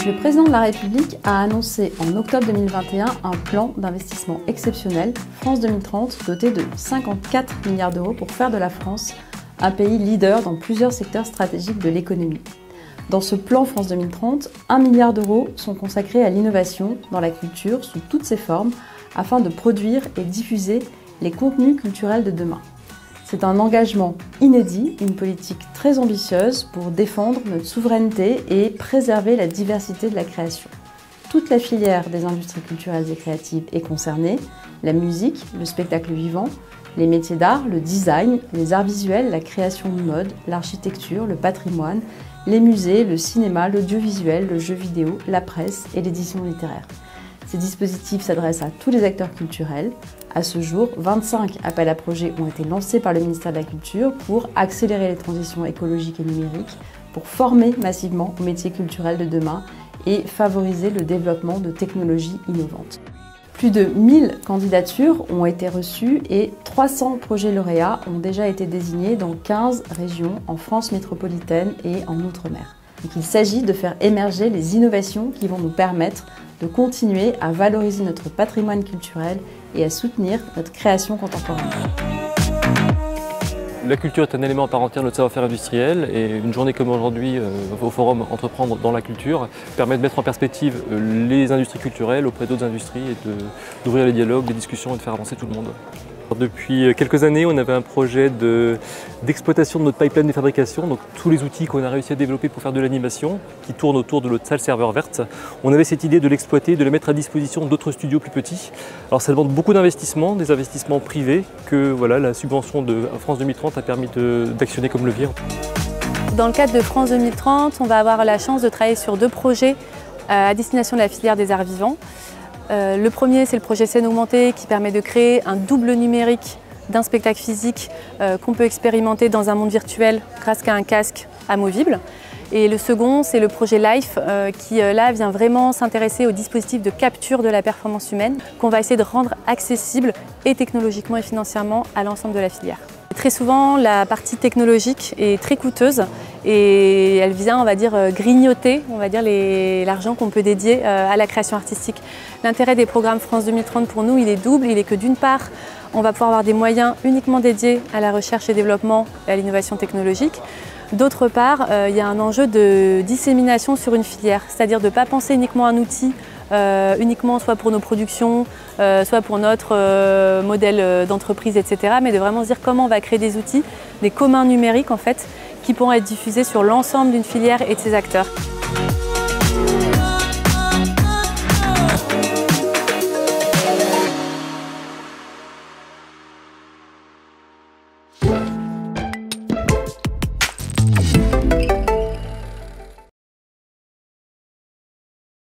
Le président de la République a annoncé en octobre 2021 un plan d'investissement exceptionnel France 2030 doté de 54 milliards d'euros pour faire de la France un pays leader dans plusieurs secteurs stratégiques de l'économie. Dans ce plan France 2030, 1 milliard d'euros sont consacrés à l'innovation dans la culture sous toutes ses formes afin de produire et diffuser les contenus culturels de demain. C'est un engagement inédit, une politique très ambitieuse pour défendre notre souveraineté et préserver la diversité de la création. Toute la filière des industries culturelles et créatives est concernée, la musique, le spectacle vivant, les métiers d'art, le design, les arts visuels, la création de mode, l'architecture, le patrimoine, les musées, le cinéma, l'audiovisuel, le jeu vidéo, la presse et l'édition littéraire. Ces dispositifs s'adressent à tous les acteurs culturels. À ce jour, 25 appels à projets ont été lancés par le ministère de la Culture pour accélérer les transitions écologiques et numériques, pour former massivement aux métiers culturels de demain et favoriser le développement de technologies innovantes. Plus de 1000 candidatures ont été reçues et 300 projets lauréats ont déjà été désignés dans 15 régions en France métropolitaine et en Outre-mer. Donc il s'agit de faire émerger les innovations qui vont nous permettre de continuer à valoriser notre patrimoine culturel et à soutenir notre création contemporaine. La culture est un élément à part entière de notre savoir-faire industriel et une journée comme aujourd'hui au forum Entreprendre dans la culture permet de mettre en perspective les industries culturelles auprès d'autres industries et d'ouvrir les dialogues, les discussions et de faire avancer tout le monde. Depuis quelques années, on avait un projet d'exploitation de notre pipeline de fabrication, donc tous les outils qu'on a réussi à développer pour faire de l'animation, qui tournent autour de notre salle serveur verte. On avait cette idée de l'exploiter, de la mettre à disposition d'autres studios plus petits. Alors ça demande beaucoup d'investissements, des investissements privés, que voilà, la subvention de France 2030 a permis d'actionner comme levier. Dans le cadre de France 2030, on va avoir la chance de travailler sur 2 projets à destination de la filière des arts vivants. Le premier, c'est le projet Scène Augmentée qui permet de créer un double numérique d'un spectacle physique qu'on peut expérimenter dans un monde virtuel grâce à un casque amovible. Et le second, c'est le projet Life qui là vient vraiment s'intéresser au dispositif de capture de la performance humaine qu'on va essayer de rendre accessible et technologiquement et financièrement à l'ensemble de la filière. Très souvent, la partie technologique est très coûteuse et elle vient, on va dire, grignoter, l'argent qu'on peut dédier à la création artistique. L'intérêt des programmes France 2030 pour nous, il est double. Il est que d'une part, on va pouvoir avoir des moyens uniquement dédiés à la recherche et développement et à l'innovation technologique. D'autre part, il y a un enjeu de dissémination sur une filière, c'est-à-dire de ne pas penser uniquement à un outil uniquement soit pour nos productions, soit pour notre modèle d'entreprise, etc. Mais de vraiment se dire comment on va créer des outils, des communs numériques en fait, qui pourront être diffusés sur l'ensemble d'une filière et de ses acteurs.